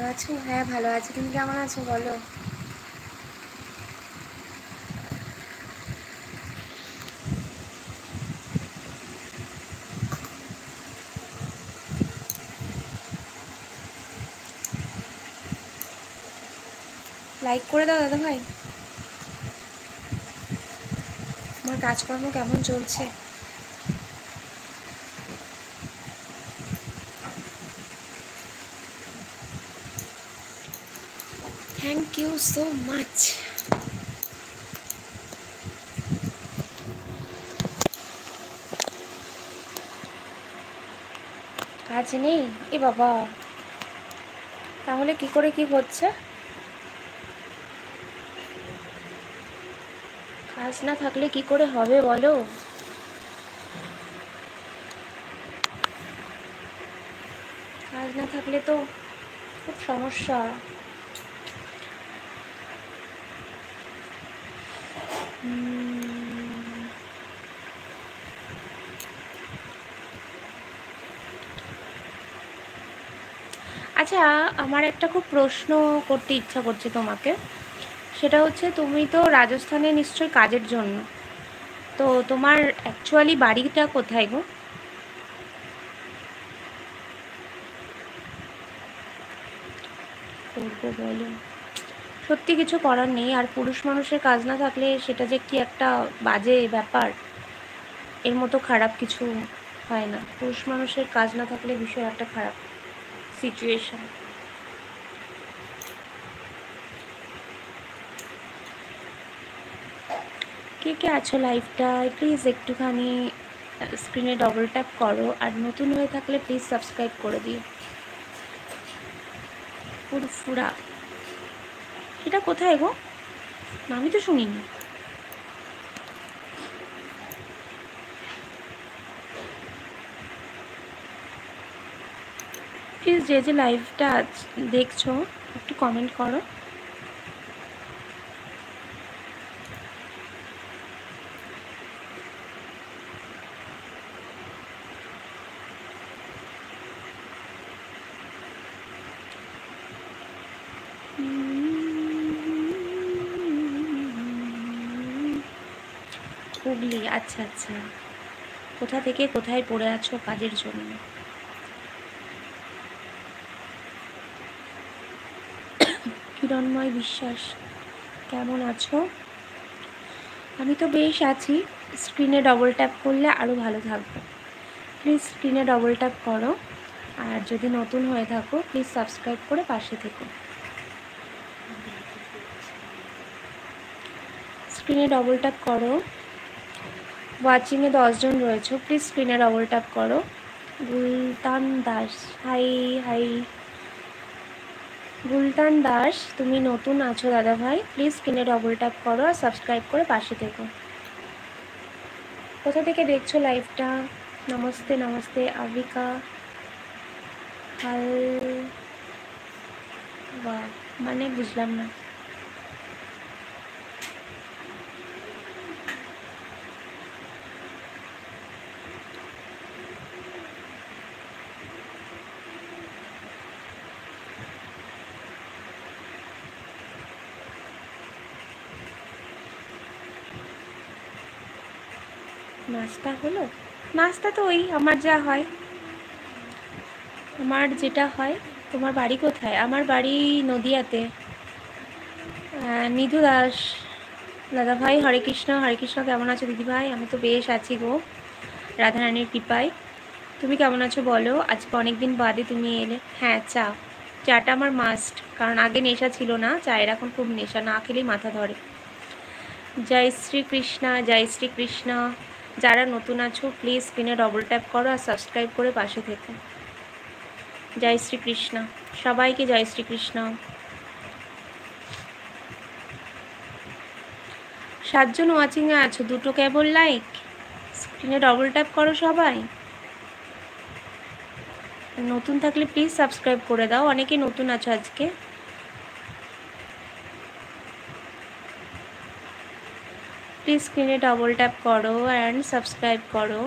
ভালো আছো? হ্যাঁ ভালো আছি, তুমি কেমন আছো বলো? লাইক করে দাও দাদা ভাই। আমার কাজকর্ম কেমন চলছে? Thank you so much. কাজ নেই? এ বাবা, তাহলে কি করে কি হচ্ছে? কাজ না থাকলে কি করে হবে বলো? কাজ না থাকলে তো খুব সমস্যা। আচ্ছা, আমার একটা খুব প্রশ্ন করতে ইচ্ছা করছে তোমাকে। সেটা হচ্ছে, তুমি তো রাজস্থানে নিশ্চয়ই কাজের জন্য, তো তোমার অ্যাকচুয়ালি বাড়িটা কোথায় গো? করবো বলো, সত্যি কিছু করার নেই। আর পুরুষ মানুষের কাজ না থাকলে সেটা যে কি একটা বাজে ব্যাপার, এর মতো খারাপ কিছু হয় না। পুরুষ মানুষের কাজ না থাকলে ভীষণ একটা খারাপ সিচুয়েশন। কে কে আছো লাইভটায় প্লিজ একটুখানি স্ক্রিনে ডবল ট্যাপ করো, আর নতুন হয়ে থাকলে প্লিজ সাবস্ক্রাইব করে দিও। ফুরফুরা, এটা কোথায় গো? আমি তো শুনিনি। প্লিজ যে যে লাইভটা দেখছো একটু কমেন্ট করো। হুগলি, আচ্ছা আচ্ছা। কোথা থেকে কোথায় পড়ে আছো কাজের জন্য? কিরণময় বিশ্বাস, কেমন আছো? আমি তো বেশ আছি। স্ক্রিনে ডবল ট্যাপ করলে আরও ভালো থাকবে। প্লিজ স্ক্রিনে ডবল ট্যাপ করো, আর যদি নতুন হয়ে থাকো প্লিজ সাবস্ক্রাইব করে পাশে থেকো। স্ক্রিনে ডবল ট্যাপ করো। ওয়াচিংয়ে 10 জন রয়েছে, প্লিজ স্ক্রিনে ডবল ট্যাপ করো। গুলতান দাস, হাই হাই। গুলতান দাস, তুমি নতুন আছো দাদা ভাই, প্লিজ স্ক্রিনে ডবল ট্যাপ করো আর সাবস্ক্রাইব করে পাশে থেকো। কোথা থেকে দেখছো লাইভটা? নমস্তে নমস্তে আবিকা। হাল বাহ, মানে বুঝলাম না। নাস্তা হলো? নাস্তা তো ওই আমার যা হয়, আমার যেটা হয়। তোমার বাড়ি কোথায়? আমার বাড়ি নদিয়াতে। নিধু দাস, দাদা ভাই হরে কৃষ্ণ। হরে কৃষ্ণ, কেমন আছো দিদি ভাই? আমি তো বেশ আছি গো, রাধারানীর কৃপায়। তুমি কেমন আছো বলো? আজকে অনেকদিন বাদে তুমি এলে। হ্যাঁ, চাটা আমার মাস্ট, কারণ আগে নেশা ছিল না, চায়ের এখন খুব নেশা, না খেলেই মাথা ধরে। জয় শ্রী কৃষ্ণা, জয় শ্রী কৃষ্ণ। যারা নতুন আছো প্লিজ স্ক্রিনে ডবল ট্যাপ করো আর সাবস্ক্রাইব করে পাশে থেকো। জয় শ্রী কৃষ্ণ, সবাইকে জয় শ্রী কৃষ্ণ। 7 জন ওয়াচিংয়ে আছো, 2টো কেবল লাইক। স্ক্রিনে ডবল ট্যাপ করো সবাই। নতুন থাকলে প্লিজ সাবস্ক্রাইব করে দাও, অনেকে নতুন আছো আজকে। প্লিজ স্ক্রিনে ডবল ট্যাপ করো অ্যান্ড সাবস্ক্রাইব করো।